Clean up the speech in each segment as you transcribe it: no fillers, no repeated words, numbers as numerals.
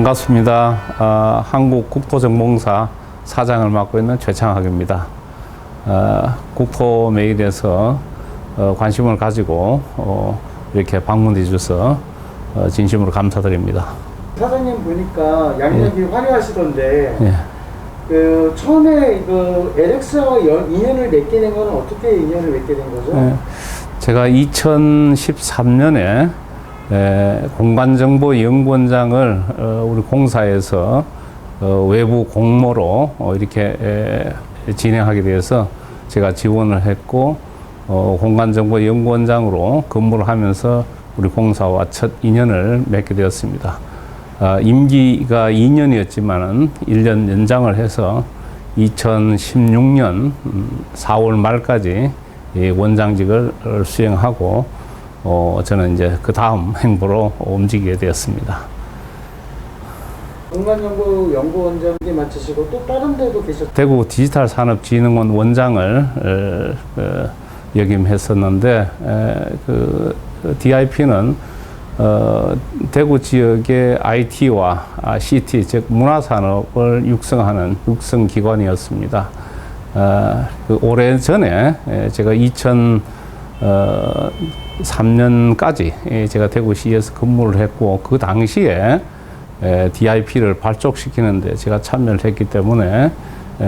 반갑습니다. 한국국토정보공사 사장을 맡고 있는 최창학입니다. 국토메일에서 관심을 가지고 이렇게 방문해 주셔서 진심으로 감사드립니다. 사장님 보니까 양력이 화려하시던데 예. 그 처음에 그 LX와 인연을 맺게 된 거는 어떻게 인연을 맺게 된 거죠? 예. 제가 2013년에 공간정보연구원장을 우리 공사에서 외부 공모로 이렇게 진행하게 돼서 제가 지원을 했고 공간정보연구원장으로 근무를 하면서 우리 공사와 첫 인연을 맺게 되었습니다. 임기가 2년이었지만은 1년 연장을 해서 2016년 4월 말까지 원장직을 수행하고 저는 이제 그 다음 행보로 움직이게 되었습니다. 공간정보연구원장 맡으시고 또 다른 데도 계셨죠? 대구 디지털산업진흥원 원장을 역임했었는데 그 DIP는 대구 지역의 IT와 CT, 즉 문화산업을 육성하는 육성기관이었습니다. 그 오래전에 제가 2003년까지 제가 대구시에서 근무를 했고 그 당시에 DIP를 발족시키는데 제가 참여를 했기 때문에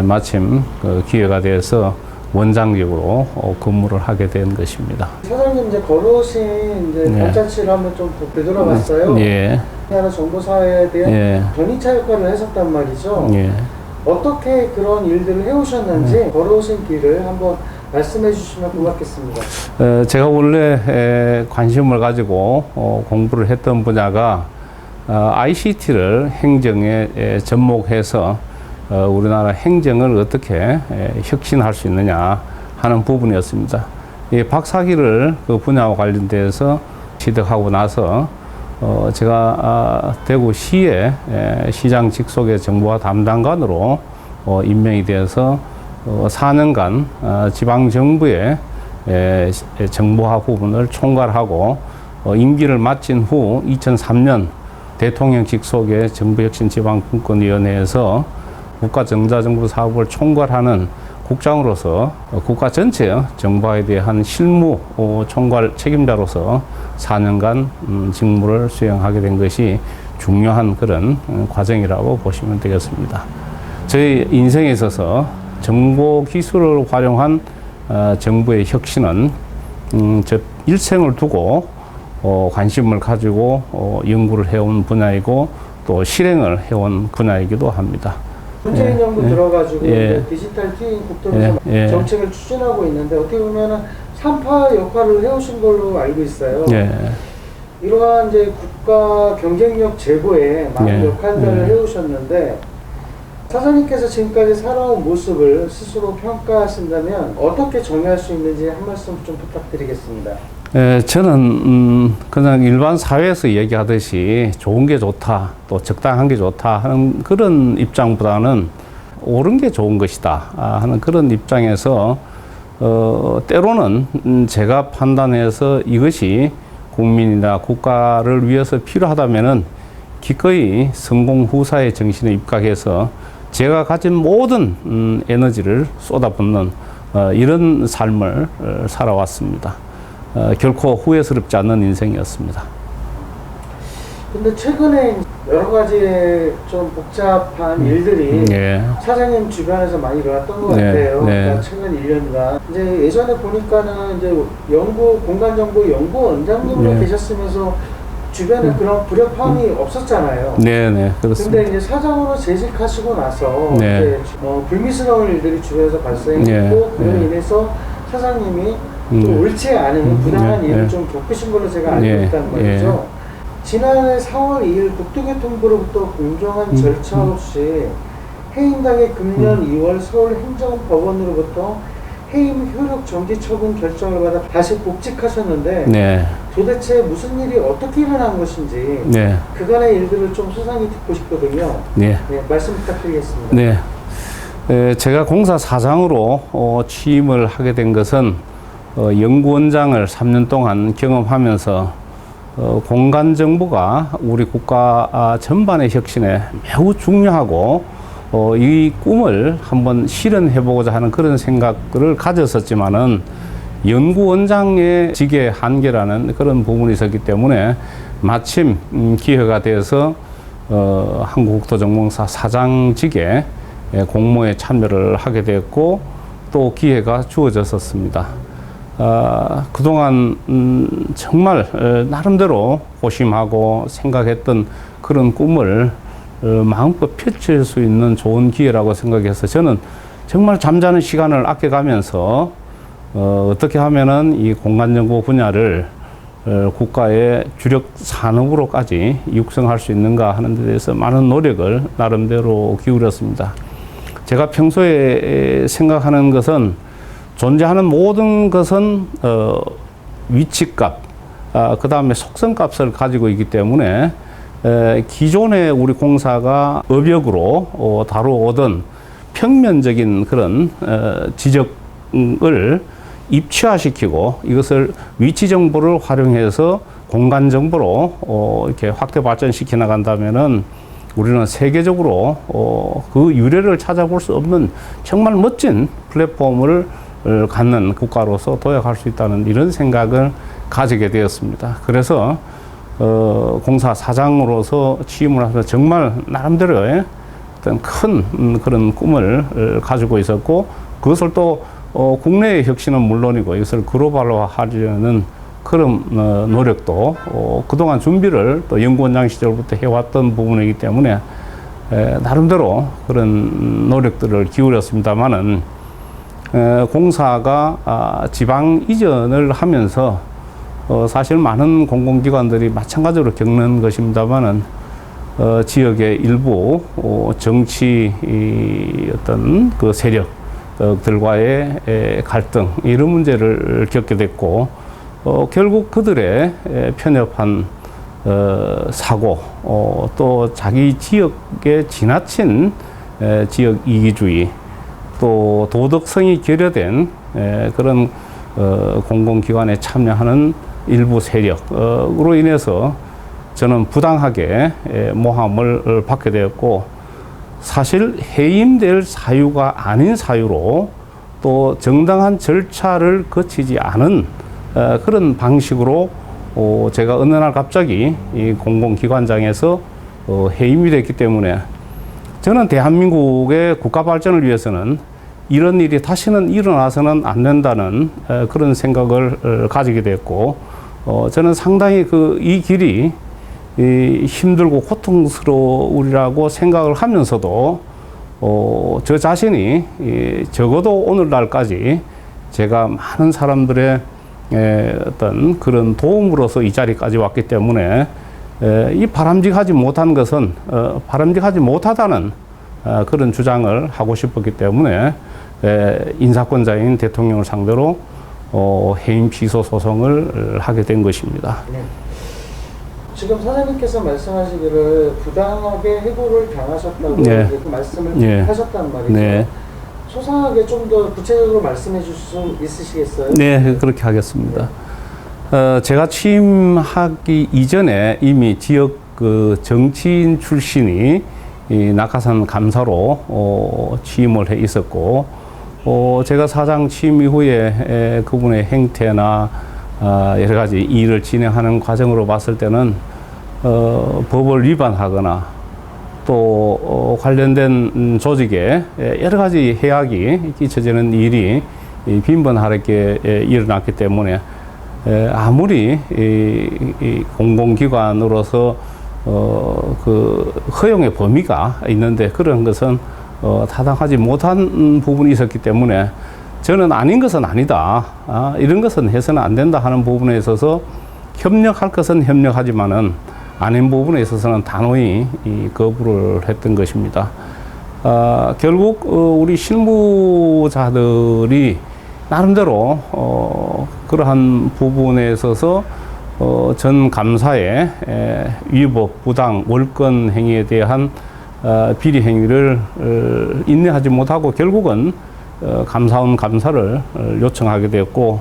마침 그 기회가 돼서 원장직으로 근무를 하게 된 것입니다. 사장님 이제 걸어오신 이제 발자취를 한번 좀 되돌아봤어요. 예. 우리나라 정보사회에 대한 예. 전이차 역할을 하셨단 말이죠. 예. 어떻게 그런 일들을 해오셨는지 걸어오신 길을 한번 말씀해 주시면 고맙겠습니다. 제가 원래 관심을 가지고 공부를 했던 분야가 ICT를 행정에 접목해서 우리나라 행정을 어떻게 혁신할 수 있느냐 하는 부분이었습니다. 이 박사학위를 그 분야와 관련돼서 취득하고 나서 제가 대구시의 시장 직속의 정보화 담당관으로 임명이 되어서 4년간 지방정부의 정보화 부분을 총괄하고 임기를 마친 후 2003년 대통령 직속의 정부혁신지방분권위원회에서 국가전자정부 사업을 총괄하는 국장으로서 국가 전체 정보화에 대한 실무 총괄 책임자로서 4년간 직무를 수행하게 된 것이 중요한 그런 과정이라고 보시면 되겠습니다. 저희 인생에 있어서 정보 기술을 활용한 정부의 혁신은 저 일생을 두고 관심을 가지고 연구를 해온 분야이고 또 실행을 해온 분야이기도 합니다. 문재인 정부 들어가지고 예. 디지털 트윈 국토부에서 정책을 추진하고 있는데 어떻게 보면은 3파 역할을 해오신 걸로 알고 있어요. 예. 이러한 이제 국가 경쟁력 제고에 많은 역할들을 해오셨는데 사장님께서 지금까지 살아온 모습을 스스로 평가하신다면 어떻게 정의할 수 있는지 한 말씀 좀 부탁드리겠습니다. 저는 그냥 일반 사회에서 얘기하듯이 좋은 게 좋다, 또 적당한 게 좋다 하는 그런 입장보다는 옳은 게 좋은 것이다 하는 그런 입장에서 때로는 제가 판단해서 이것이 국민이나 국가를 위해서 필요하다면은 기꺼이 성공 후사의 정신에 입각해서 제가 가진 모든 에너지를 쏟아붓는 이런 삶을 살아왔습니다. 결코 후회스럽지 않는 인생이었습니다. 근데 최근에 여러 가지 좀 복잡한 일들이 사장님 주변에서 많이 일어났던 것 같아요. 그러니까 최근 1년간. 이제 예전에 보니까는 이제 공간정보 연구원장님으로 계셨으면서 주변에 그런 불협화음이 없었잖아요. 네네, 그렇습니다. 근데 이제 사장으로 재직하시고 나서 이제 불미스러운 일들이 주변에서 발생했고 그로 인해서 사장님이 또 옳지 않은 부당한 일을 좀 겪으신 걸로 제가 알고 있다는 말이죠. 지난해 4월 2일 국토교통부로부터 공정한 절차 없이 해임당의 금년 2월 서울행정법원으로부터 해임 효력 정지 처분 결정을 받아 다시 복직하셨는데 도대체 무슨 일이 어떻게 일어난 것인지 그간의 일들을 좀 소상히 듣고 싶거든요. 말씀 부탁드리겠습니다. 제가 공사 사장으로 취임을 하게 된 것은 연구원장을 3년 동안 경험하면서 공간 정보가 우리 국가 전반의 혁신에 매우 중요하고 이 꿈을 한번 실현해보고자 하는 그런 생각을 가졌었지만은 연구원장의 직의 한계라는 그런 부분이 있었기 때문에 마침 기회가 돼서 한국국토정보공사 사장직에 공모에 참여를 하게 됐고 또 기회가 주어졌었습니다. 그동안 정말 나름대로 고심하고 생각했던 그런 꿈을 마음껏 펼칠 수 있는 좋은 기회라고 생각해서 저는 정말 잠자는 시간을 아껴가면서 어떻게 하면은 이 공간정보 분야를 국가의 주력 산업으로까지 육성할 수 있는가 하는 데 대해서 많은 노력을 나름대로 기울였습니다. 제가 평소에 생각하는 것은 존재하는 모든 것은 위치값, 그 다음에 속성값을 가지고 있기 때문에 기존의 우리 공사가 업역으로 다루어오던 평면적인 그런 지적을 입체화시키고 이것을 위치 정보를 활용해서 공간 정보로 이렇게 확대 발전시켜 나간다면은 우리는 세계적으로 그 유래를 찾아볼 수 없는 정말 멋진 플랫폼을 갖는 국가로서 도약할 수 있다는 이런 생각을 가지게 되었습니다. 그래서 공사 사장으로서 취임을 하면서 정말 나름대로의 어떤 큰 그런 꿈을 가지고 있었고 그것을 또 국내의 혁신은 물론이고 이것을 글로벌화 하려는 그런 노력도 그동안 준비를 또 연구원장 시절부터 해왔던 부분이기 때문에 나름대로 그런 노력들을 기울였습니다만은 공사가 지방 이전을 하면서 사실 많은 공공기관들이 마찬가지로 겪는 것입니다만은 지역의 일부 정치 어떤 그 세력들과의 갈등 이런 문제를 겪게 됐고 결국 그들의 편협한 사고 또 자기 지역에 지나친 지역 이기주의 또 도덕성이 결여된 그런 공공기관에 참여하는 일부 세력으로 인해서 저는 부당하게 모함을 받게 되었고 사실 해임될 사유가 아닌 사유로 또 정당한 절차를 거치지 않은 그런 방식으로 제가 어느 날 갑자기 이 공공기관장에서 해임이 됐기 때문에 저는 대한민국의 국가 발전을 위해서는 이런 일이 다시는 일어나서는 안 된다는 그런 생각을 가지게 됐고 저는 상당히 이 길이 힘들고 고통스러우리라고 생각을 하면서도 저 자신이 적어도 오늘날까지 제가 많은 사람들의 어떤 그런 도움으로서 이 자리까지 왔기 때문에 이 바람직하지 못한 것은 바람직하지 못하다는 그런 주장을 하고 싶었기 때문에 인사권자인 대통령을 상대로 해임 취소 소송을 하게 된 것입니다. 네. 지금 사장님께서 말씀하시기를 부당하게 해고를 당하셨다고 네. 말씀을 하셨단 말이죠. 네. 소상하게 좀 더 구체적으로 말씀해 주실 수 있으시겠어요? 네, 그렇게 하겠습니다. 제가 취임하기 이전에 이미 지역 그 정치인 출신이 이 낙하산 감사로 취임을 해 있었고, 제가 사장 취임 이후에 그분의 행태나 여러 가지 일을 진행하는 과정으로 봤을 때는 법을 위반하거나 또 관련된 조직에 여러 가지 해악이 끼쳐지는 일이 빈번하게 일어났기 때문에 아무리 공공기관으로서 그 허용의 범위가 있는데 그런 것은 타당하지 못한 부분이 있었기 때문에 저는 아닌 것은 아니다. 이런 것은 해서는 안 된다 하는 부분에 있어서 협력할 것은 협력하지만은 아닌 부분에 있어서는 단호히 거부를 했던 것입니다. 결국 우리 실무자들이 나름대로 그러한 부분에 있어서 전 감사의 위법, 부당, 월권 행위에 대한 비리 행위를 인내하지 못하고 결국은 감사원 감사를 요청하게 되었고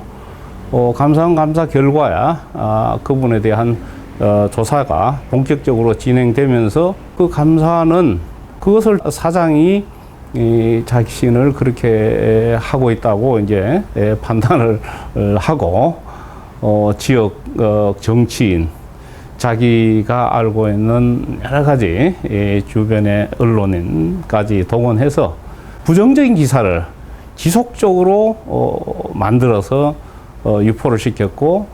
감사원 감사 결과야 그분에 대한 조사가 본격적으로 진행되면서 그 감사는 그것을 사장이 자신을 그렇게 하고 있다고 이제 판단을 하고 지역 정치인 자기가 알고 있는 여러 가지 주변의 언론인까지 동원해서 부정적인 기사를 지속적으로 만들어서 유포를 시켰고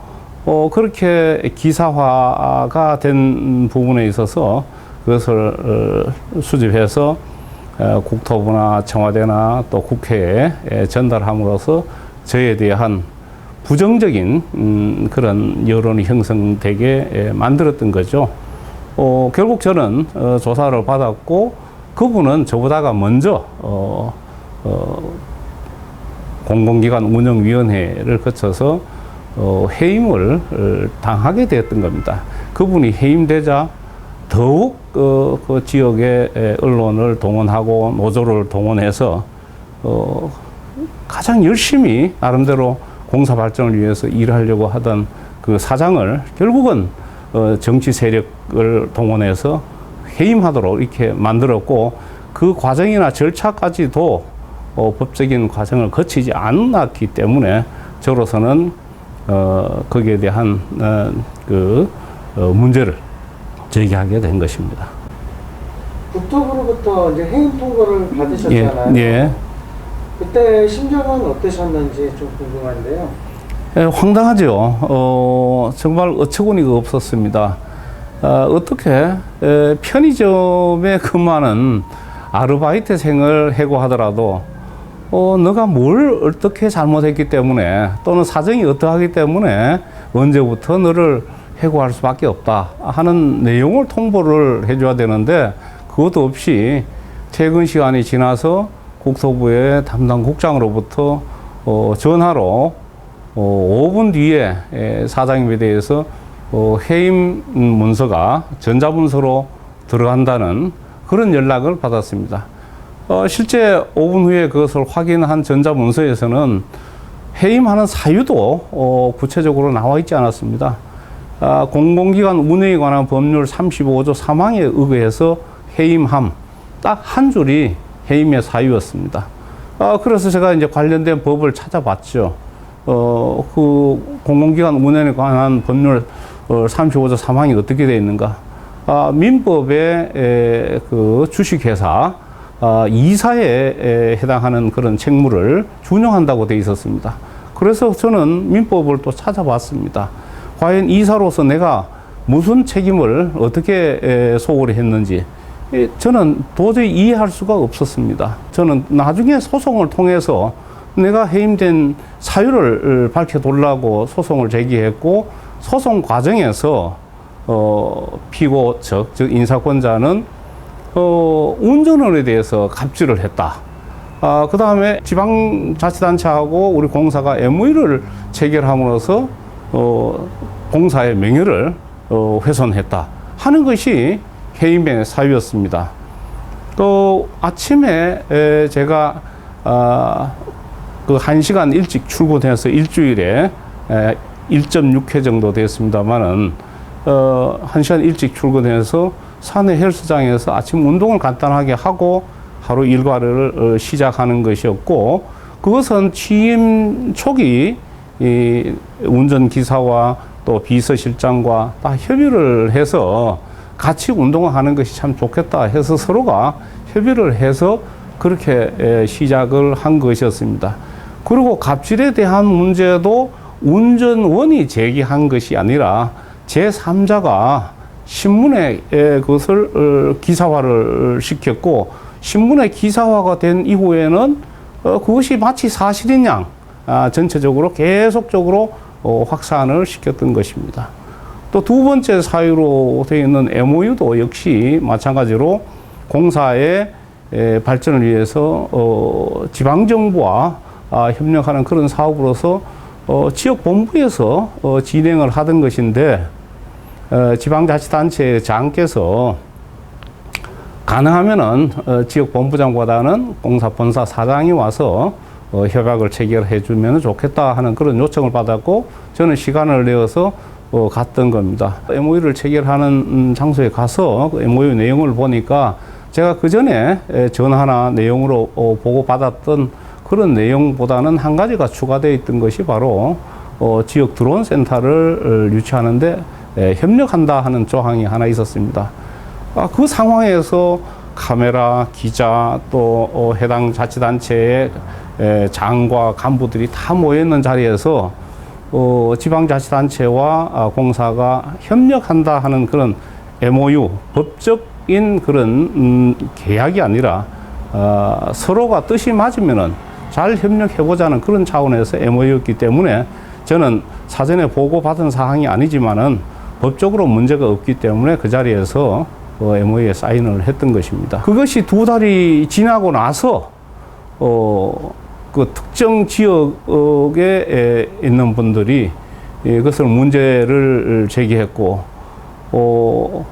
그렇게 기사화가 된 부분에 있어서 그것을 수집해서 국토부나 청와대나 또 국회에 전달함으로써 저에 대한 부정적인 그런 여론이 형성되게 만들었던 거죠. 결국 저는 조사를 받았고 그분은 저보다가 먼저 공공기관 운영위원회를 거쳐서 해임을 당하게 되었던 겁니다. 그분이 해임되자 더욱 그 지역의 언론을 동원하고 노조를 동원해서 가장 열심히 나름대로 공사 발전을 위해서 일하려고 하던 그 사장을 결국은 정치 세력을 동원해서 해임하도록 이렇게 만들었고 그 과정이나 절차까지도 법적인 과정을 거치지 않았기 때문에 저로서는 거기에 대한 문제를 제기하게 된 것입니다. 국토부로부터 이제 해임 통보를 받으셨잖아요. 예. 그때 심정은 어떠셨는지 좀 궁금한데요. 황당하죠. 정말 어처구니가 없었습니다. 어떻게 편의점에 근무하는 아르바이트생을 해고하더라도 너가 뭘 어떻게 잘못했기 때문에 또는 사정이 어떠하기 때문에 언제부터 너를 해고할 수밖에 없다 하는 내용을 통보를 해줘야 되는데 그것도 없이 퇴근 시간이 지나서 국토부의 담당 국장으로부터 전화로 5분 뒤에 사장님에 대해서 해임 문서가 전자문서로 들어간다는 그런 연락을 받았습니다. 실제 5분 후에 그것을 확인한 전자문서에서는 해임하는 사유도 구체적으로 나와 있지 않았습니다. 공공기관 운영에 관한 법률 35조 3항에 의거해서 해임함 딱 한 줄이 해임의 사유였습니다. 그래서 제가 이제 관련된 법을 찾아봤죠. 그 공공기관 운영에 관한 법률 35조 3항이 어떻게 되어 있는가? 민법의 그 주식회사 이사에 해당하는 그런 책무를 준용한다고 되어 있었습니다. 그래서 저는 민법을 또 찾아봤습니다. 과연 이사로서 내가 무슨 책임을 어떻게 소홀히 했는지 저는 도저히 이해할 수가 없었습니다. 저는 나중에 소송을 통해서 내가 해임된 사유를 밝혀달라고 소송을 제기했고 소송 과정에서 피고 측, 즉 인사권자는 운전원에 대해서 갑질을 했다. 그 다음에 지방자치단체하고 우리 공사가 MOU를 체결함으로써 공사의 명예를 훼손했다 하는 것이 해임의 사유였습니다. 또 아침에 제가 그 1시간 일찍 출근해서 일주일에 1.6회 정도 됐습니다만은 1시간 일찍 출근해서 사내 헬스장에서 아침 운동을 간단하게 하고 하루 일과를 시작하는 것이었고 그것은 취임 초기 이 운전기사와 또 비서실장과 다 협의를 해서 같이 운동을 하는 것이 참 좋겠다 해서 서로가 협의를 해서 그렇게 시작을 한 것이었습니다. 그리고 갑질에 대한 문제도 운전원이 제기한 것이 아니라 제3자가 신문에 그것을 기사화를 시켰고 신문에 기사화가 된 이후에는 그것이 마치 사실인 양 전체적으로 계속적으로 확산을 시켰던 것입니다. 또 두 번째 사유로 되어 있는 MOU도 역시 마찬가지로 공사의 발전을 위해서 지방정부와 협력하는 그런 사업으로서 지역본부에서 진행을 하던 것인데 지방자치단체 장께서 가능하면은 지역본부장보다는 공사본사 사장이 와서 협약을 체결해 주면 좋겠다 하는 그런 요청을 받았고 저는 시간을 내어서 갔던 겁니다. MOU를 체결하는 장소에 가서 그 MOU 내용을 보니까 제가 그 전에 전화나 내용으로 보고받았던 그런 내용보다는 한 가지가 추가되어 있던 것이 바로 지역 드론 센터를 유치하는데 협력한다 하는 조항이 하나 있었습니다. 그 상황에서 카메라, 기자, 또 해당 자치단체의 장과 간부들이 다 모여있는 자리에서 지방자치단체와 공사가 협력한다 하는 그런 MOU, 법적인 그런 계약이 아니라 서로가 뜻이 맞으면은 잘 협력해보자는 그런 차원에서 MOU였기 때문에 저는 사전에 보고받은 사항이 아니지만은 법적으로 문제가 없기 때문에 그 자리에서 MOU에 사인을 했던 것입니다. 그것이 2달이 지나고 나서 그 특정 지역에 있는 분들이 그것을 문제를 제기했고,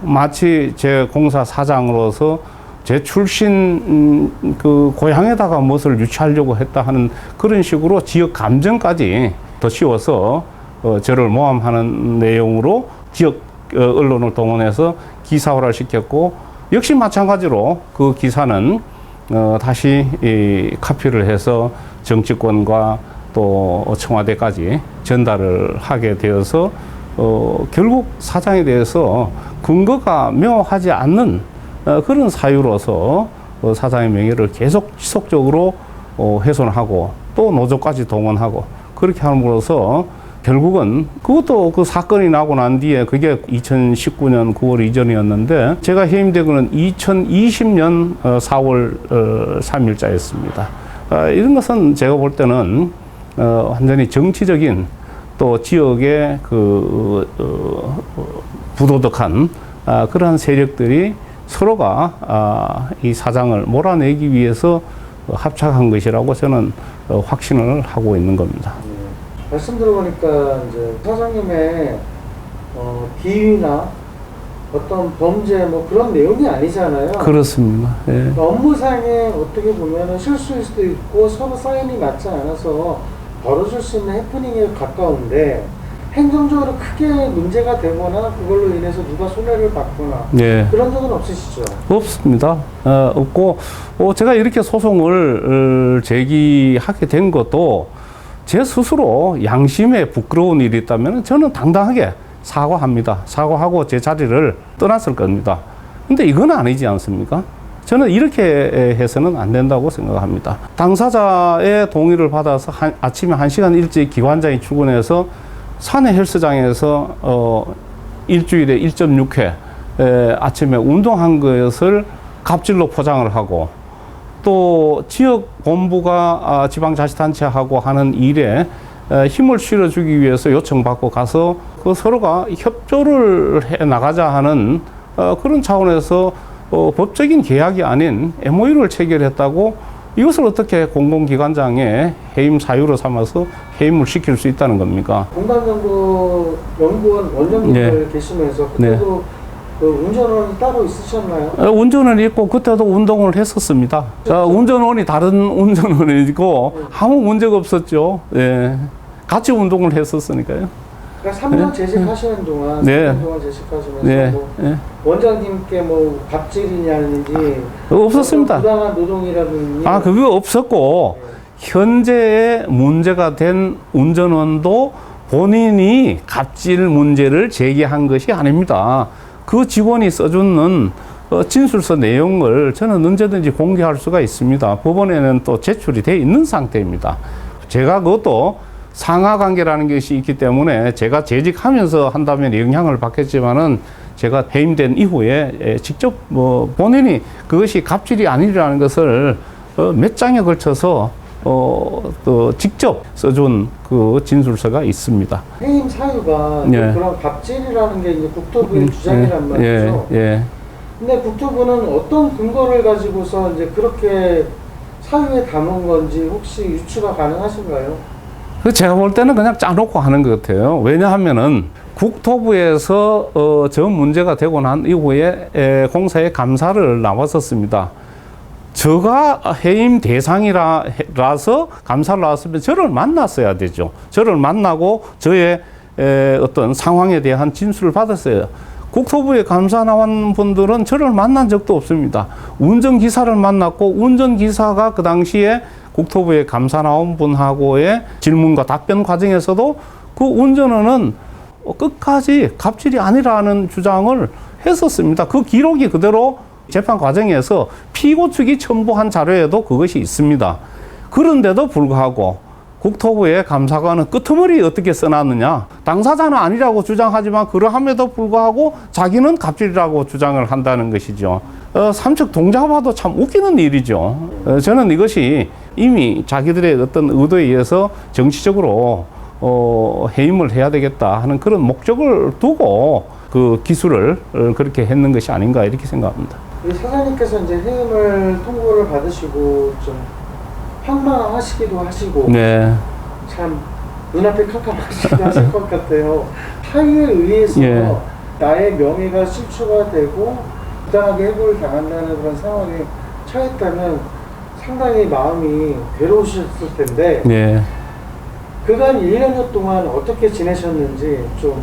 마치 제 공사 사장으로서 제 출신 그 고향에다가 무엇을 유치하려고 했다 하는 그런 식으로 지역 감정까지 더 씌워서 저를 모함하는 내용으로 지역 언론을 동원해서 기사화를 시켰고, 역시 마찬가지로 그 기사는 다시 카피를 해서 정치권과 또 청와대까지 전달을 하게 되어서 결국 사장에 대해서 근거가 명확하지 않는 그런 사유로서 사장의 명예를 계속 지속적으로 훼손하고 또 노조까지 동원하고 그렇게 함으로써 결국은 그것도 그 사건이 나고 난 뒤에 그게 2019년 9월 이전이었는데 제가 해임되고는 2020년 4월 3일자였습니다. 이런 것은 제가 볼 때는 완전히 정치적인 또 지역의 그 부도덕한 그러한 세력들이 서로가 이 사장을 몰아내기 위해서 합작한 것이라고 저는 확신을 하고 있는 겁니다. 말씀 들어보니까 이제 사장님의 비위나 어떤 범죄 뭐 그런 내용이 아니잖아요. 그렇습니다. 예. 업무상에 어떻게 보면 실수일 수도 있고 서로 사인이 맞지 않아서 벌어질 수 있는 해프닝에 가까운데 행정적으로 크게 문제가 되거나 그걸로 인해서 누가 손해를 받거나 예. 그런 적은 없으시죠? 없습니다. 없고 제가 이렇게 소송을 제기하게 된 것도 제 스스로 양심에 부끄러운 일이 있다면 저는 당당하게 사과합니다. 사과하고 제 자리를 떠났을 겁니다. 근데 이건 아니지 않습니까? 저는 이렇게 해서는 안 된다고 생각합니다. 당사자의 동의를 받아서 아침에 1시간 일찍 기관장이 출근해서 사내 헬스장에서 일주일에 1.6회 아침에 운동한 것을 갑질로 포장을 하고 또 지역 본부가 지방자치단체하고 하는 일에 힘을 실어주기 위해서 요청받고 가서 그 서로가 협조를 해 나가자 하는 그런 차원에서 법적인 계약이 아닌 MOU를 체결했다고 이것을 어떻게 공공기관장의 해임 사유로 삼아서 해임을 시킬 수 있다는 겁니까? 공단정보연구원 원장님들 네. 계시면서 그때도 네. 그 운전원이 따로 있으셨나요? 운전원이 있고 그때도 운동을 했었습니다. 운전원이 다른 운전원이고 아무 문제가 없었죠. 예. 같이 운동을 했었으니까요. 그러니까 3년 재직하시는 동안, 네. 3년 동안 재직하시면서 네. 뭐 네. 원장님께 뭐 갑질이냐든지 없었습니다. 부당한 노동이라든지 그거 없었고 현재의 문제가 된 운전원도 본인이 갑질 문제를 제기한 것이 아닙니다. 그 직원이 써주는 진술서 내용을 저는 언제든지 공개할 수가 있습니다. 법원에는 또 제출이 돼 있는 상태입니다. 제가 그것도 상하관계라는 것이 있기 때문에 제가 재직하면서 한다면 영향을 받겠지만은 제가 해임된 이후에 직접 본인이 그것이 갑질이 아니라는 것을 몇 장에 걸쳐서 또 직접 써준 그 진술서가 있습니다. 해임 사유가 예. 그런 갑질이라는 게 이제 국토부의 주장이란 말이죠. 예. 근데 국토부는 어떤 근거를 가지고서 이제 그렇게 사유에 담은 건지 혹시 유추가 가능하신가요? 제가 볼 때는 그냥 짜놓고 하는 것 같아요. 왜냐하면은 국토부에서 저 문제가 되고 난 이후에 공사에 감사를 나왔었습니다. 저가 해임 대상이라서 감사를 나왔으면 저를 만났어야 되죠. 저를 만나고 저의 어떤 상황에 대한 진술을 받았어요. 국토부에 감사 나온 분들은 저를 만난 적도 없습니다. 운전기사를 만났고 운전기사가 그 당시에 국토부에 감사 나온 분하고의 질문과 답변 과정에서도 그 운전원은 끝까지 갑질이 아니라는 주장을 했었습니다. 그 기록이 그대로 재판 과정에서 피고 측이 첨부한 자료에도 그것이 있습니다. 그런데도 불구하고 국토부의 감사관은 끄트머리 어떻게 써놨느냐. 당사자는 아니라고 주장하지만 그러함에도 불구하고 자기는 갑질이라고 주장을 한다는 것이죠. 삼척 동자봐도 참 웃기는 일이죠. 저는 이것이 이미 자기들의 어떤 의도에 의해서 정치적으로 해임을 해야 되겠다 하는 그런 목적을 두고 그 기술을 그렇게 했는 것이 아닌가 이렇게 생각합니다. 이 사장님께서 이제 해임을 통보를 받으시고 좀 황망하시기도 하시고 네. 참 눈앞에 캄캄하시기도 하실 것 같아요. 타의에 의해서 나의 명예가 실추가 되고 부당하게 해고를 당한다는 그런 상황에 처했다면 상당히 마음이 괴로우셨을 텐데 그간 1년여 동안 어떻게 지내셨는지 좀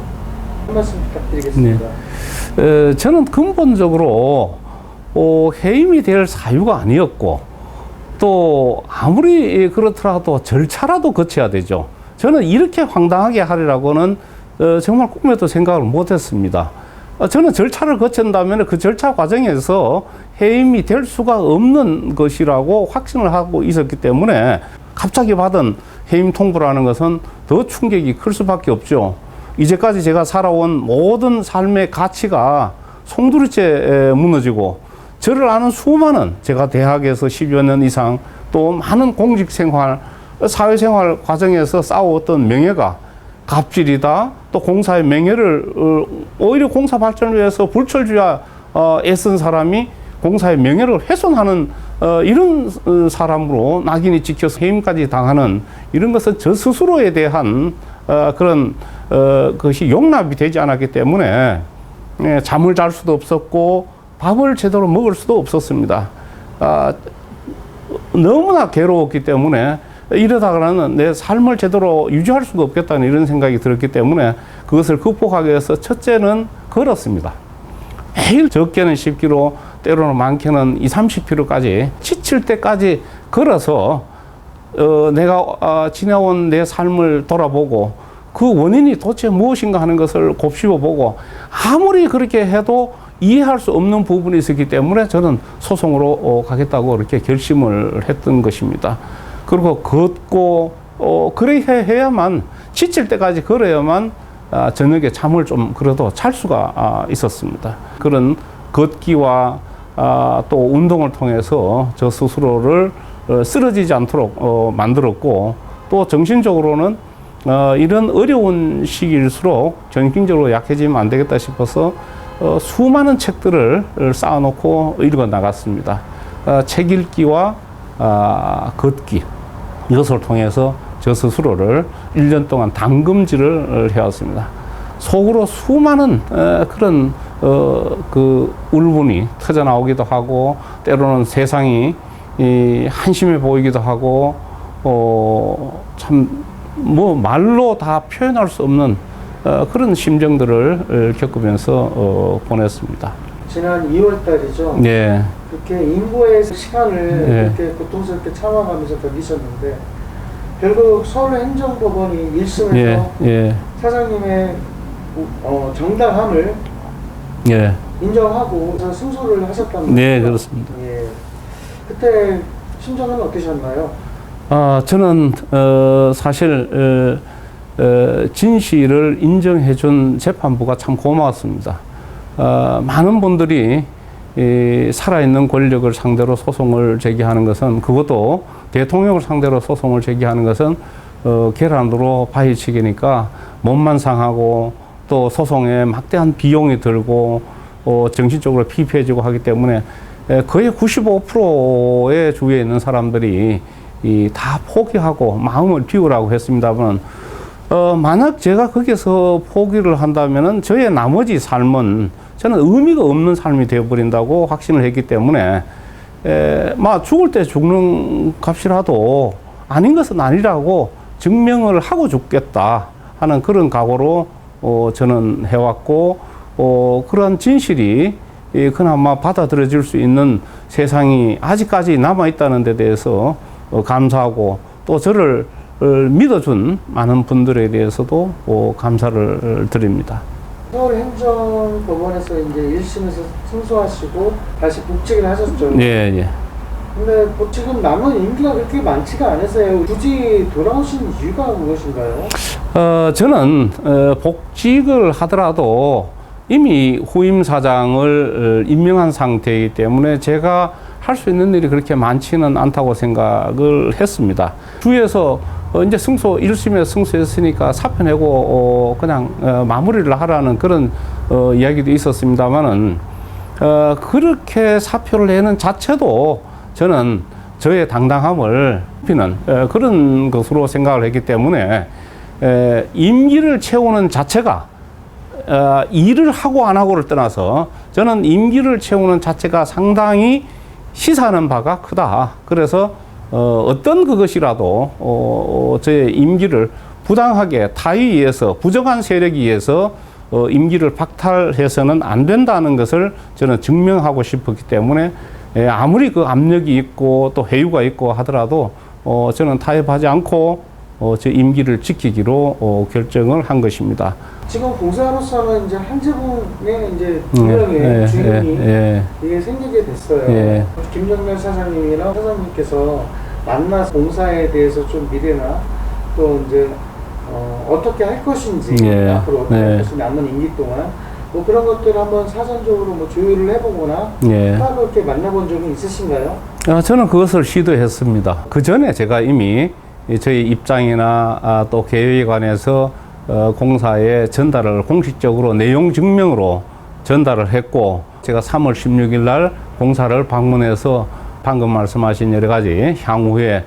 한 말씀 부탁드리겠습니다. 저는 근본적으로 해임이 될 사유가 아니었고 또 아무리 그렇더라도 절차라도 거쳐야 되죠. 저는 이렇게 황당하게 하리라고는 정말 꿈에도 생각을 못했습니다. 저는 절차를 거친다면 그 절차 과정에서 해임이 될 수가 없는 것이라고 확신을 하고 있었기 때문에 갑자기 받은 해임 통보라는 것은 더 충격이 클 수밖에 없죠. 이제까지 제가 살아온 모든 삶의 가치가 송두리째 무너지고 저를 아는 수많은 제가 대학에서 10여 년 이상 또 많은 공직생활, 사회생활 과정에서 쌓아왔던 명예가 갑질이다. 또 공사의 명예를 오히려 공사 발전을 위해서 불철주야 애쓴 사람이 공사의 명예를 훼손하는 이런 사람으로 낙인이 찍혀서 해임까지 당하는 이런 것은 저 스스로에 대한 그런 것이 용납이 되지 않았기 때문에 잠을 잘 수도 없었고 밥을 제대로 먹을 수도 없었습니다. 너무나 괴로웠기 때문에 이러다가는 내 삶을 제대로 유지할 수가 없겠다는 이런 생각이 들었기 때문에 그것을 극복하기 위해서 첫째는 걸었습니다. 매일 적게는 10km, 때로는 많게는 20-30km까지 지칠 때까지 걸어서 내가 지내온 내 삶을 돌아보고 그 원인이 도대체 무엇인가 하는 것을 곱씹어보고 아무리 그렇게 해도 이해할 수 없는 부분이 있었기 때문에 저는 소송으로 가겠다고 이렇게 결심을 했던 것입니다. 그리고 걷고 그래 해야만 지칠 때까지 걸어야만 저녁에 잠을 좀 그래도 잘 수가 있었습니다. 그런 걷기와 또 운동을 통해서 저 스스로를 쓰러지지 않도록 만들었고 또 정신적으로는 이런 어려운 시기일수록 정신적으로 약해지면 안 되겠다 싶어서 수많은 책들을 쌓아놓고 읽어 나갔습니다. 책 읽기와 걷기 이것을 통해서 저 스스로를 1년 동안 담금질을 해왔습니다. 속으로 수많은 그런 그 울분이 터져 나오기도 하고 때로는 세상이 한심해 보이기도 하고 참 뭐 말로 다 표현할 수 없는 그런 심정들을 겪으면서 보냈습니다. 지난 2월 달이죠. 네. 그렇게 인고의 시간을 그렇게 고통스럽게 참아가면서 견디셨는데 결국 서울행정법원이 1심에서 사장님의 정당함을 인정하고 승소를 하셨답니다. 네, 그렇습니다. 그때 심정은 어떠셨나요? 저는 사실 진실을 인정해준 재판부가 참 고마웠습니다. 많은 분들이 살아있는 권력을 상대로 소송을 제기하는 것은 그것도 대통령을 상대로 소송을 제기하는 것은 계란으로 바위치기니까 몸만 상하고 또 소송에 막대한 비용이 들고 정신적으로 피폐해지고 하기 때문에 거의 95%의 주위에 있는 사람들이 다 포기하고 마음을 비우라고 했습니다만 만약 제가 거기서 포기를 한다면은 저의 나머지 삶은 저는 의미가 없는 삶이 되어버린다고 확신을 했기 때문에 죽을 때 죽는 값이라도 아닌 것은 아니라고 증명을 하고 죽겠다 하는 그런 각오로 저는 해왔고, 그런 진실이 그나마 받아들여질 수 있는 세상이 아직까지 남아있다는 데 대해서 감사하고, 또 저를 믿어준 많은 분들에 대해서도 감사를 드립니다. 서울행정법원에서 이제 1심에서 승소하시고 다시 복직을 하셨죠. 예, 예. 근데 지금 남은 임기가 그렇게 많지가 않으세요. 굳이 돌아오신 이유가 무엇인가요? 저는 복직을 하더라도 이미 후임 사장을 임명한 상태이기 때문에 제가 할 수 있는 일이 그렇게 많지는 않다고 생각을 했습니다. 주에서 이제 1심에 승소했으니까 사표 내고 그냥 마무리를 하라는 그런 이야기도 있었습니다만은 그렇게 사표를 내는 자체도 저는 저의 당당함을 높이는 그런 것으로 생각을 했기 때문에 임기를 채우는 자체가 일을 하고 안 하고를 떠나서 저는 임기를 채우는 자체가 상당히 시사하는 바가 크다. 그래서 어떤 그것이라도 저의 임기를 부당하게 타의에 의해서 부정한 세력에 의해서 임기를 박탈해서는 안 된다는 것을 저는 증명하고 싶었기 때문에 아무리 그 압력이 있고 또 회유가 있고 하더라도 저는 타협하지 않고 제 임기를 지키기로 결정을 한 것입니다. 지금 공사로서는 이제 한지붕의 이제 두 명의 주인이 이게 생기게 됐어요. 김정렬 사장님이랑 사장님께서 만나서 공사에 대해서 좀 미래나 또 이제 어떻게 할 것인지 앞으로 어떻게 할 것인지 남은 임기 동안 뭐 그런 것들을 한번 사전적으로 뭐 조율을 해보거나 따로 이렇게 만나본 적은 있으신가요? 저는 그것을 시도했습니다. 그 전에 제가 이미 저희 입장이나 또 계획에 관해서 공사에 전달을 공식적으로 내용 증명으로 전달을 했고, 제가 3월 16일 날 공사를 방문해서 방금 말씀하신 여러 가지 향후에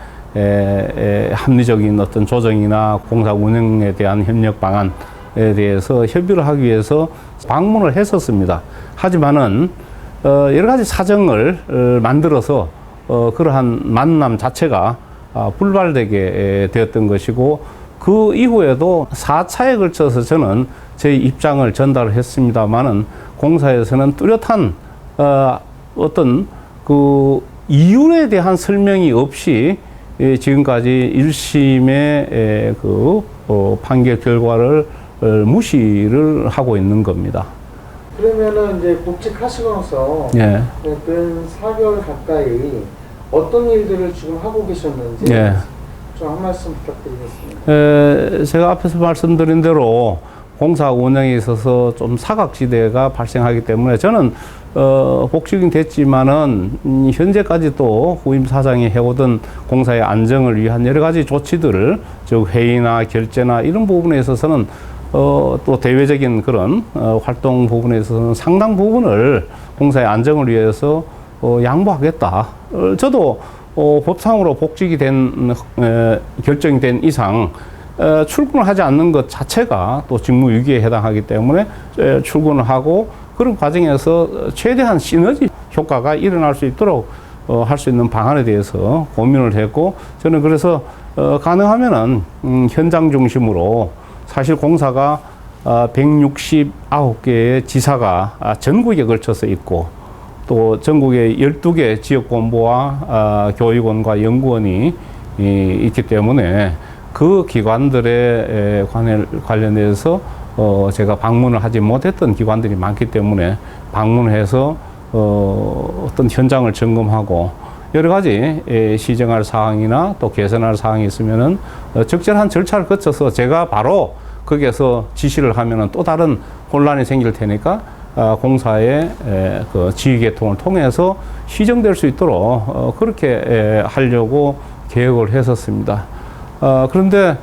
합리적인 어떤 조정이나 공사 운영에 대한 협력 방안에 대해서 협의를 하기 위해서 방문을 했었습니다. 하지만은 여러 가지 사정을 만들어서 그러한 만남 자체가 불발되게 되었던 것이고, 그 이후에도 4차에 걸쳐서 저는 제 입장을 전달을 했습니다만은 공사에서는 뚜렷한 어떤 그 이유에 대한 설명이 없이 지금까지 1심의 그 판결 결과를 무시를 하고 있는 겁니다. 그러면은 이제 복직하시고나서 근 4개월 가까이 어떤 일들을 지금 하고 계셨는지 좀 한 말씀 부탁드리겠습니다. 제가 앞에서 말씀드린 대로 공사 운영에 있어서 좀 사각지대가 발생하기 때문에 저는 복직이 됐지만은 현재까지 또 후임 사장이 해오던 공사의 안정을 위한 여러 가지 조치들을, 즉 회의나 결재나 이런 부분에 있어서는 또 대외적인 그런 활동 부분에 있어서는 상당 부분을 공사의 안정을 위해서 양보하겠다. 저도 법상으로 복직이 결정이 된 이상 출근을 하지 않는 것 자체가 또 직무유기에 해당하기 때문에 출근을 하고, 그런 과정에서 최대한 시너지 효과가 일어날 수 있도록 할 수 있는 방안에 대해서 고민을 했고, 저는 그래서 가능하면은 현장 중심으로, 사실 공사가 169개의 지사가 전국에 걸쳐서 있고, 또 전국에 12개 지역본부와 교육원과 연구원이 있기 때문에 그 기관들에 관련해서 제가 방문을 하지 못했던 기관들이 많기 때문에 방문해서 어떤 현장을 점검하고 여러 가지 시정할 사항이나 또 개선할 사항이 있으면은 적절한 절차를 거쳐서 제가 바로 거기에서 지시를 하면은 또 다른 혼란이 생길 테니까 공사의 그 지휘계통을 통해서 시정될 수 있도록 그렇게 하려고 계획을 했었습니다. 그런데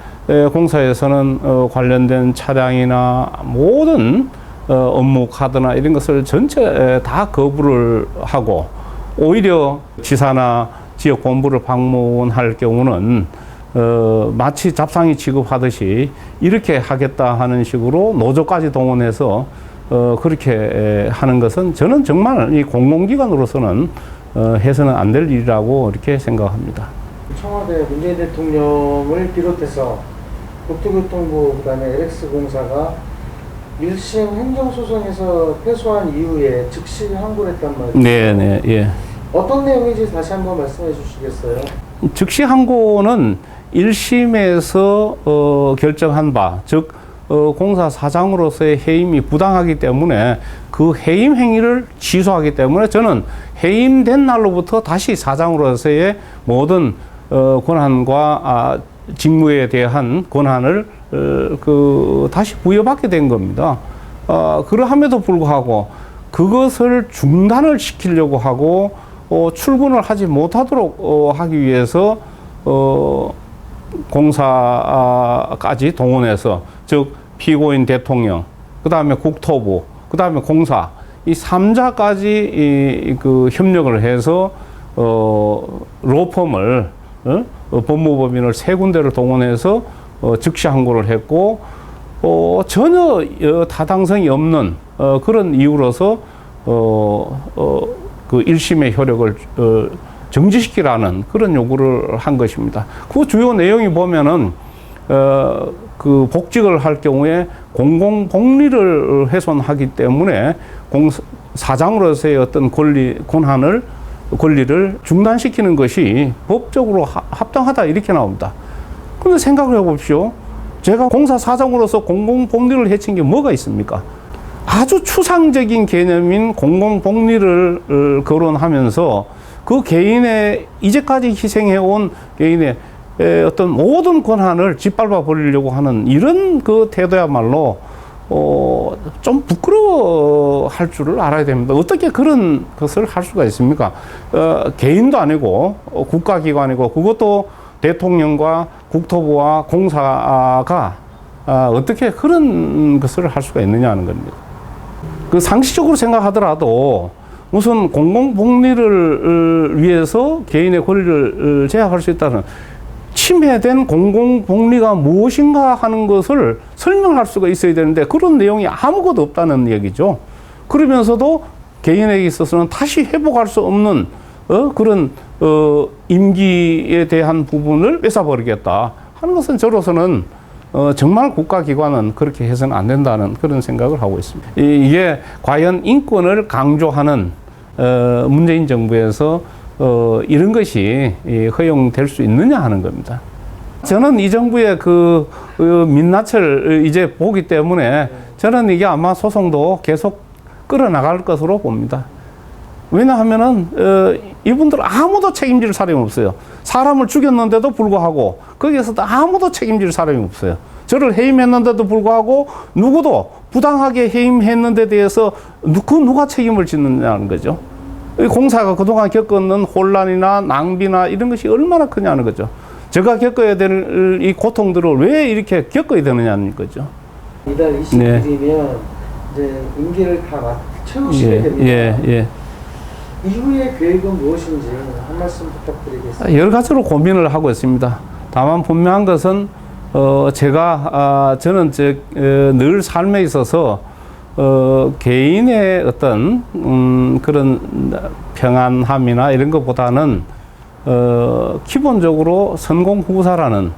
공사에서는 관련된 차량이나 모든 업무 카드나 이런 것을 전체 다 거부를 하고, 오히려 지사나 지역 본부를 방문할 경우는 마치 잡상이 취급하듯이 이렇게 하겠다 하는 식으로 노조까지 동원해서 그렇게 하는 것은 저는 정말 이 공공기관으로서는 해서는 안 될 일이라고 이렇게 생각합니다. 청와대 문재인 대통령을 비롯해서 국토교통부 그다음에 LX공사가 1심 행정소송에서 패소한 이후에 즉시 항고를 했단 말이죠. 네, 예. 어떤 내용인지 다시 한번 말씀해 주시겠어요? 즉시 항고는 1심에서 결정한 바, 즉 공사 사장으로서의 해임이 부당하기 때문에 그 해임 행위를 취소하기 때문에 저는 해임된 날로부터 다시 사장으로서의 모든 권한과 직무에 대한 권한을 다시 부여받게 된 겁니다. 그러함에도 불구하고 그것을 중단을 시키려고 하고 출근을 하지 못하도록 하기 위해서 공사까지 동원해서, 즉 피고인 대통령, 그 다음에 국토부, 그 다음에 공사, 이 3자까지 그 협력을 해서 로펌을 법무법인을 3군데를 동원해서 즉시 항고를 했고, 전혀 타당성이 없는 그런 이유로서 그 1심의 효력을 정지시키라는 그런 요구를 한 것입니다. 그 주요 내용이 보면은 그 복직을 할 경우에 공공복리를 훼손하기 때문에 사장으로서의 어떤 권리를 중단시키는 것이 법적으로 합당하다, 이렇게 나옵니다. 그런데 생각을 해봅시오. 제가 공사 사장으로서 공공복리를 해친 게 뭐가 있습니까? 아주 추상적인 개념인 공공복리를 거론하면서 그 개인의 이제까지 희생해온 개인의 어떤 모든 권한을 짓밟아 버리려고 하는 이런 그 태도야말로 좀 부끄러워할 줄을 알아야 됩니다. 어떻게 그런 것을 할 수가 있습니까? 개인도 아니고 국가기관이고, 그것도 대통령과 국토부와 공사가 어떻게 그런 것을 할 수가 있느냐는 겁니다. 그 상식적으로 생각하더라도 무슨 공공복리를 위해서 개인의 권리를 제약할 수 있다는, 침해된 공공복리가 무엇인가 하는 것을 설명할 수가 있어야 되는데 그런 내용이 아무것도 없다는 얘기죠. 그러면서도 개인에게 있어서는 다시 회복할 수 없는 그런 임기에 대한 부분을 뺏어버리겠다 하는 것은 저로서는 정말 국가기관은 그렇게 해서는 안 된다는 그런 생각을 하고 있습니다. 이게 과연 인권을 강조하는 문재인 정부에서 이런 것이 허용될 수 있느냐 하는 겁니다. 저는 이 정부의 그 민낯을 이제 보기 때문에 저는 이게 아마 소송도 계속 끌어나갈 것으로 봅니다. 왜냐하면은 이분들 아무도 책임질 사람이 없어요. 사람을 죽였는데도 불구하고 거기에서도 아무도 책임질 사람이 없어요. 저를 해임했는데도 불구하고 누구도 부당하게 해임했는데 대해서 누가 책임을 짓느냐는 거죠. 공사가 그동안 겪었는 혼란이나 낭비나 이런 것이 얼마나 크냐는 거죠. 제가 겪어야 될 이 고통들을 왜 이렇게 겪어야 되느냐는 거죠. 이달 20일이면 이제 임기를 다 채우시게 됩니다. 이후의 계획은 무엇인지 한 말씀 부탁드리겠습니다. 여러 가지로 고민을 하고 있습니다. 다만 분명한 것은 저는 늘 삶에 있어서 개인의 어떤 그런 평안함이나 이런 것보다는 기본적으로 선공후사라는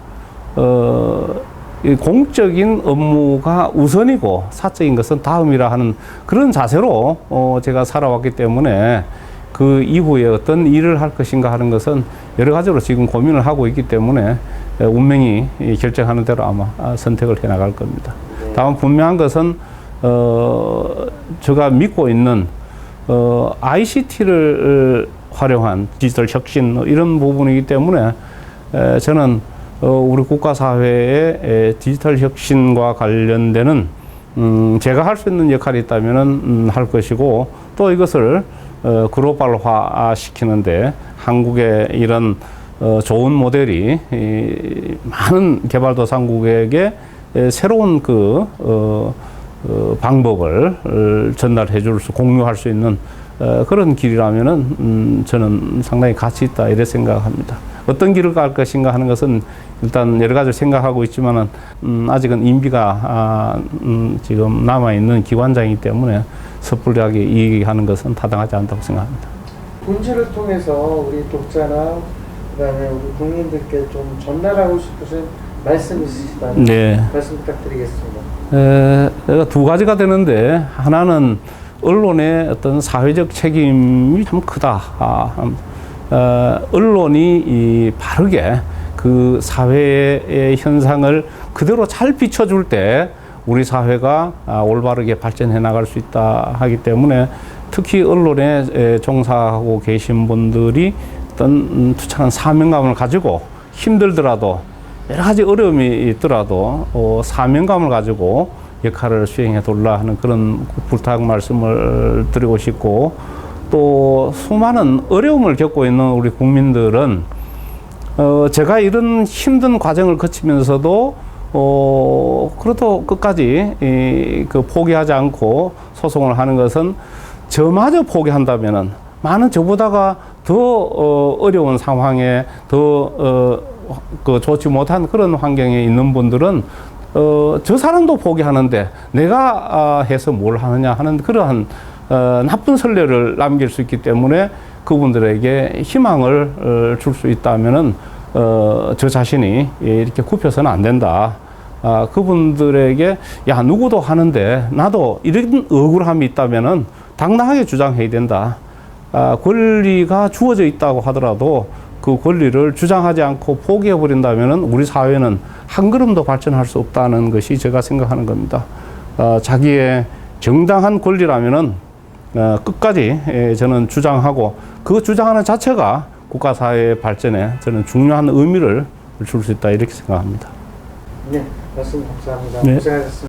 공적인 업무가 우선이고 사적인 것은 다음이라 하는 그런 자세로 제가 살아왔기 때문에 그 이후에 어떤 일을 할 것인가 하는 것은 여러 가지로 지금 고민을 하고 있기 때문에 운명이 결정하는 대로 아마 선택을 해 나갈 겁니다. 다만 분명한 것은 제가 믿고 있는 ICT를 활용한 디지털 혁신 이런 부분이기 때문에 저는 우리 국가 사회의 디지털 혁신과 관련되는 제가 할 수 있는 역할이 있다면은 할 것이고, 또 이것을 글로벌화 시키는데 한국의 이런 좋은 모델이 많은 개발도상국에게 새로운 방법을 전달해 줄 수, 공유할 수 있는 그런 길이라면은 저는 상당히 가치 있다, 이렇게 생각합니다. 어떤 길을 갈 것인가 하는 것은 일단 여러 가지를 생각하고 있지만은 아직은 임기가 지금 남아 있는 기관장이기 때문에 섣불하게 얘기하는 것은 타당하지 않다고 생각합니다. 본질을 통해서 우리 독자나 그다음에 우리 국민들께 좀 전달하고 싶으신 말씀 있으시다면 네. 말씀 부탁드리겠습니다. 두 가지가 되는데 하나는 언론의 어떤 사회적 책임이 참 크다. 언론이 바르게 그 사회의 현상을 그대로 잘 비춰줄 때 우리 사회가 올바르게 발전해 나갈 수 있다 하기 때문에 특히 언론에 종사하고 계신 분들이 어떤 투철한 사명감을 가지고 힘들더라도 여러 가지 어려움이 있더라도 사명감을 가지고 역할을 수행해 돌라 하는 그런 부탁 말씀을 드리고 싶고, 또 수많은 어려움을 겪고 있는 우리 국민들은 제가 이런 힘든 과정을 거치면서도 그래도 끝까지 그 포기하지 않고 소송을 하는 것은 저마저 포기한다면은 많은 저보다가 더 어려운 상황에 더 그 좋지 못한 그런 환경에 있는 분들은 저 사람도 포기하는데 내가 해서 뭘 하느냐 하는 그러한 나쁜 선례를 남길 수 있기 때문에 그분들에게 희망을 줄 수 있다면은 저 자신이 이렇게 굽혀서는 안 된다. 그분들에게 야 누구도 하는데 나도 이런 억울함이 있다면은 당당하게 주장해야 된다. 권리가 주어져 있다고 하더라도 그 권리를 주장하지 않고 포기해 버린다면은 우리 사회는 한 걸음도 발전할 수 없다는 것이 제가 생각하는 겁니다. 자기의 정당한 권리라면은 끝까지 저는 주장하고 그 주장하는 자체가 국가 사회의 발전에 저는 중요한 의미를 줄 수 있다 이렇게 생각합니다. 네, 말씀 감사합니다. 네. 고생하셨습니다.